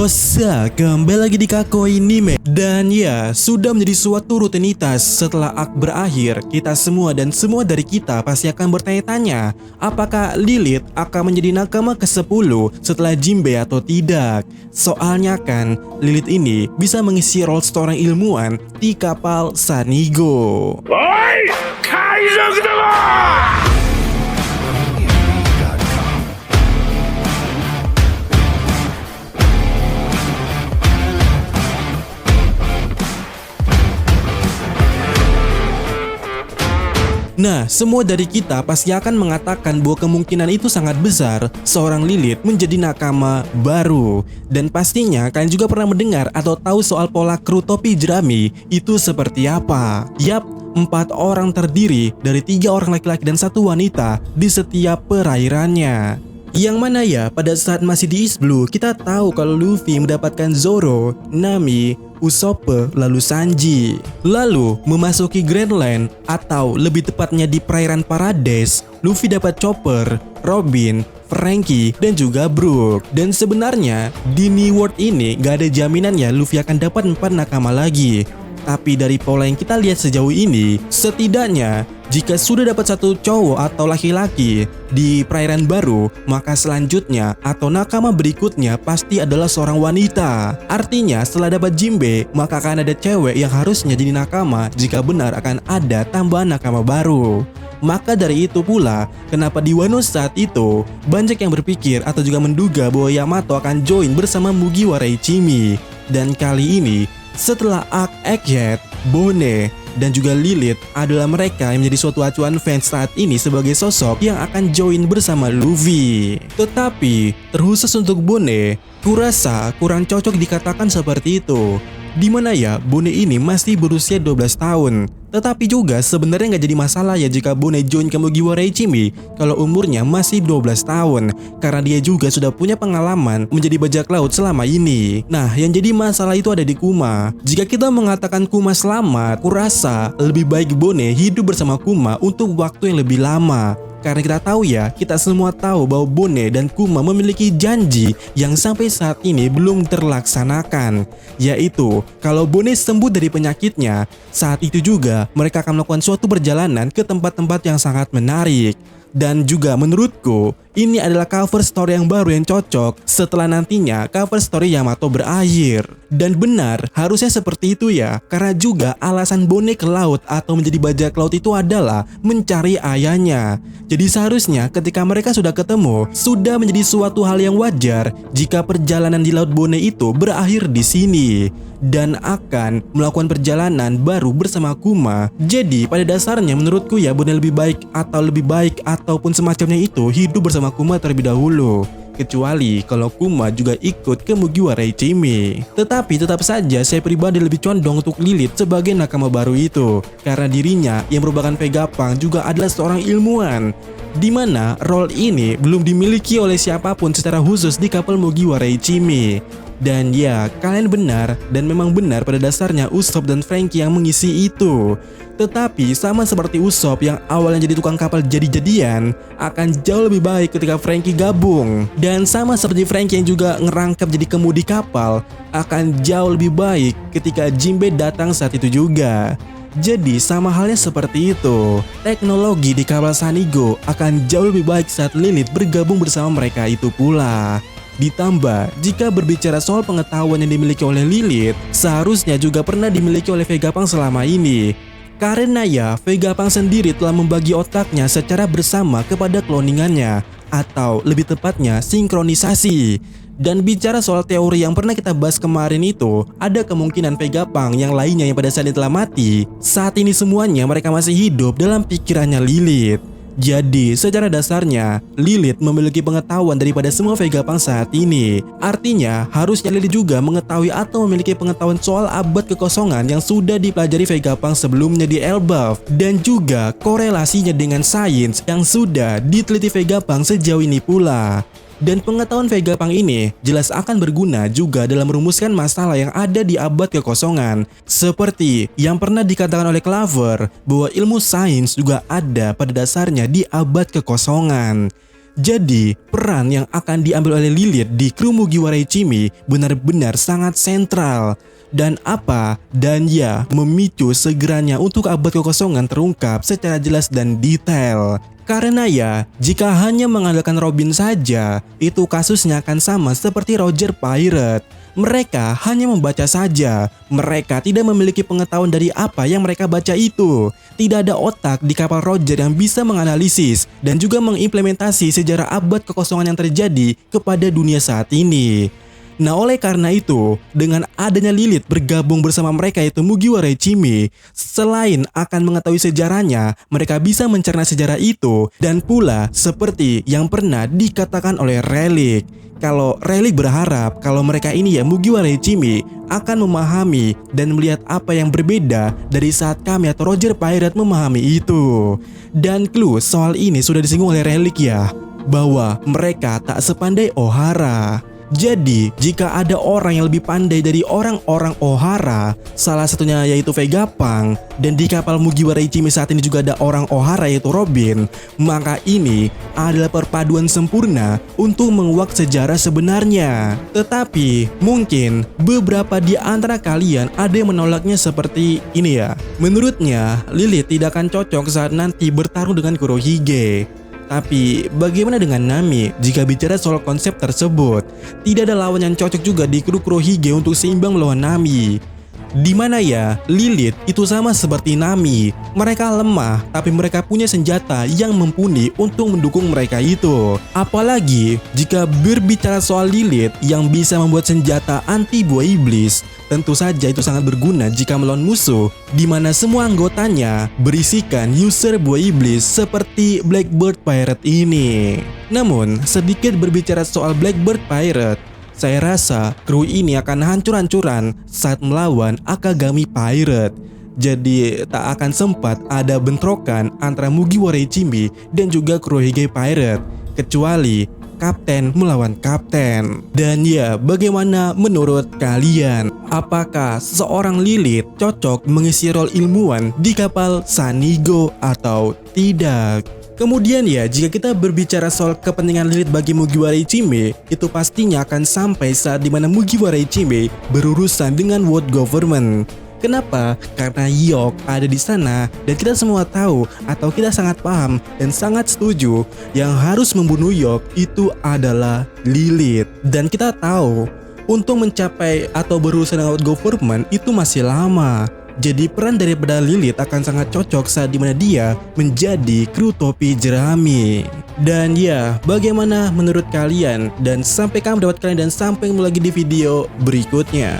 Yosa, kembali lagi di Kakoi Anime. Dan ya, sudah menjadi suatu rutinitas setelah arc berakhir, kita semua dan semua dari kita pasti akan bertanya-tanya, apakah Lilith akan menjadi nakama ke-10 setelah Jinbe atau tidak. Soalnya kan, Lilith ini bisa mengisi role seorang ilmuwan di kapal Sanigo. Oi! Kaizok demo! Nah, semua dari kita pasti akan mengatakan bahwa kemungkinan itu sangat besar seorang Lilith menjadi nakama baru. Dan pastinya kalian juga pernah mendengar atau tahu soal pola kru topi jerami itu seperti apa. Yap, 4 orang terdiri dari 3 orang laki-laki dan 1 wanita di setiap perairannya. Yang mana ya, pada saat masih di East Blue, kita tahu kalau Luffy mendapatkan Zoro, Nami, Usopp, lalu Sanji. Lalu memasuki Grand Line atau lebih tepatnya di perairan Paradise, Luffy dapat Chopper, Robin, Franky, dan juga Brook. Dan sebenarnya di New World ini gak ada jaminan ya Luffy akan dapat 4 nakama lagi. Tapi dari pola yang kita lihat sejauh ini, setidaknya jika sudah dapat 1 cowok atau laki-laki di perairan baru, maka selanjutnya atau nakama berikutnya pasti adalah seorang wanita. Artinya setelah dapat Jinbe, maka akan ada cewek yang harusnya jadi nakama jika benar akan ada tambahan nakama baru. Maka dari itu pula, kenapa di Wano saat itu banyak yang berpikir atau juga menduga bahwa Yamato akan join bersama Mugiwara Ichimi. Dan kali ini, setelah arc Egghead, Bone, dan juga Lilith adalah mereka yang menjadi suatu acuan fans saat ini sebagai sosok yang akan join bersama Luffy. Tetapi, terkhusus untuk Bone, kurasa kurang cocok dikatakan seperti itu. Dimana ya, Bone ini masih berusia 12 tahun. Tetapi juga sebenarnya nggak jadi masalah ya jika Bone join ke Mugiwara Ichimi kalau umurnya masih 12 tahun. Karena dia juga sudah punya pengalaman menjadi bajak laut selama ini. Nah, yang jadi masalah itu ada di Kuma. Jika kita mengatakan Kuma selamat, kurasa lebih baik Bone hidup bersama Kuma untuk waktu yang lebih lama. Karena kita tahu ya, kita semua tahu bahwa Bone dan Kuma memiliki janji yang sampai saat ini belum terlaksanakan. Yaitu, kalau Bone sembuh dari penyakitnya, saat itu juga mereka akan melakukan suatu perjalanan ke tempat-tempat yang sangat menarik. Dan juga menurutku, ini adalah cover story yang baru yang cocok setelah nantinya cover story Yamato berakhir. Dan benar, harusnya seperti itu ya, karena juga alasan Bone ke laut atau menjadi bajak laut itu adalah mencari ayahnya. Jadi seharusnya ketika mereka sudah ketemu, sudah menjadi suatu hal yang wajar jika perjalanan di laut Bone itu berakhir di sini. Dan akan melakukan perjalanan baru bersama Kuma. Jadi pada dasarnya menurutku ya Bone lebih baik ataupun semacamnya itu hidup bersama Kuma terlebih dahulu. Kecuali kalau Kuma juga ikut ke Mugiwara Ichimi. Tetapi tetap saja saya pribadi lebih condong untuk Lilith sebagai nakama baru itu. Karena dirinya yang merupakan Vegapunk juga adalah seorang ilmuwan. Dimana role ini belum dimiliki oleh siapapun secara khusus di kapal Mugiwara Ichimi. Dan ya, kalian benar dan memang benar pada dasarnya Usopp dan Franky yang mengisi itu. Tetapi sama seperti Usopp yang awalnya jadi tukang kapal jadi-jadian, akan jauh lebih baik ketika Franky gabung. Dan sama seperti Franky yang juga ngerangkap jadi kemudi kapal, akan jauh lebih baik ketika Jinbe datang saat itu juga. Jadi sama halnya seperti itu. Teknologi di kapal Sanigo akan jauh lebih baik saat Lilith bergabung bersama mereka itu pula. Ditambah, jika berbicara soal pengetahuan yang dimiliki oleh Lilith, seharusnya juga pernah dimiliki oleh Vegapunk selama ini. Karena ya, Vegapunk sendiri telah membagi otaknya secara bersama kepada kloningannya, atau lebih tepatnya sinkronisasi. Dan bicara soal teori yang pernah kita bahas kemarin itu, ada kemungkinan Vegapunk yang lainnya yang pada saat ini telah mati, saat ini semuanya mereka masih hidup dalam pikirannya Lilith. Jadi secara dasarnya Lilith memiliki pengetahuan daripada semua Vegapunk saat ini. Artinya harusnya Lilith juga mengetahui atau memiliki pengetahuan soal abad kekosongan yang sudah dipelajari Vegapunk sebelumnya di Elbaf. Dan juga korelasinya dengan sains yang sudah diteliti Vegapunk sejauh ini pula. Dan pengetahuan Vegapunk ini jelas akan berguna juga dalam merumuskan masalah yang ada di abad kekosongan. Seperti yang pernah dikatakan oleh Clover bahwa ilmu sains juga ada pada dasarnya di abad kekosongan. Jadi, peran yang akan diambil oleh Lilith di kru Mugiwara Ichimi benar-benar sangat sentral. Dan ya memicu segeranya untuk abad kekosongan terungkap secara jelas dan detail. Karena ya, jika hanya mengandalkan Robin saja, itu kasusnya akan sama seperti Roger Pirate. Mereka hanya membaca saja, mereka tidak memiliki pengetahuan dari apa yang mereka baca itu. Tidak ada otak di kapal Roger yang bisa menganalisis dan juga mengimplementasi sejarah abad kekosongan yang terjadi kepada dunia saat ini. Nah, oleh karena itu, dengan adanya Lilith bergabung bersama mereka yaitu Mugiwara Ichimi, selain akan mengetahui sejarahnya, mereka bisa mencerna sejarah itu, dan pula seperti yang pernah dikatakan oleh Relic. Kalau Relic berharap kalau mereka ini ya Mugiwara Ichimi akan memahami dan melihat apa yang berbeda dari saat kami atau Roger Pirate memahami itu. Dan clue soal ini sudah disinggung oleh Relic ya, bahwa mereka tak sepandai Ohara. Jadi, jika ada orang yang lebih pandai dari orang-orang Ohara, salah satunya yaitu Vegapunk, dan di kapal Mugiwara Ichimi saat ini juga ada orang Ohara yaitu Robin, maka ini adalah perpaduan sempurna untuk menguak sejarah sebenarnya. Tetapi, mungkin beberapa di antara kalian ada yang menolaknya seperti ini ya. Menurutnya, Lilith tidak akan cocok saat nanti bertarung dengan Kurohige. Tapi bagaimana dengan Nami jika bicara soal konsep tersebut? Tidak ada lawan yang cocok juga di kru Kurohige untuk seimbang melawan Nami. Dimana ya, Lilith itu sama seperti Nami. Mereka lemah, tapi mereka punya senjata yang mumpuni untuk mendukung mereka itu. Apalagi jika berbicara soal Lilith yang bisa membuat senjata anti buah iblis, tentu saja itu sangat berguna jika melawan musuh di mana semua anggotanya berisikan user buah iblis seperti Blackbird Pirate ini. Namun, sedikit berbicara soal Blackbird Pirate, saya rasa kru ini akan hancur-hancuran saat melawan Akagami Pirate. Jadi tak akan sempat ada bentrokan antara Mugiwara Ichimi dan juga Kurohige Pirate, kecuali kapten melawan kapten. Dan ya, bagaimana menurut kalian? Apakah seorang Lilith cocok mengisi role ilmuwan di kapal Sanigo atau tidak? Kemudian ya, jika kita berbicara soal kepentingan Lilith bagi Mugiwara Ichimi, itu pastinya akan sampai saat dimana Mugiwara Ichimi berurusan dengan world government. Kenapa? Karena Yok ada di sana dan kita semua tahu atau kita sangat paham dan sangat setuju yang harus membunuh Yok itu adalah Lilith. Dan kita tahu untuk mencapai atau berurusan dengan world government itu masih lama. Jadi peran daripada Lilith akan sangat cocok saat dimana dia menjadi kru topi jerami. Dan ya, bagaimana menurut kalian? Dan sampai kamu dapat kalian dan sampai ketemu lagi di video berikutnya.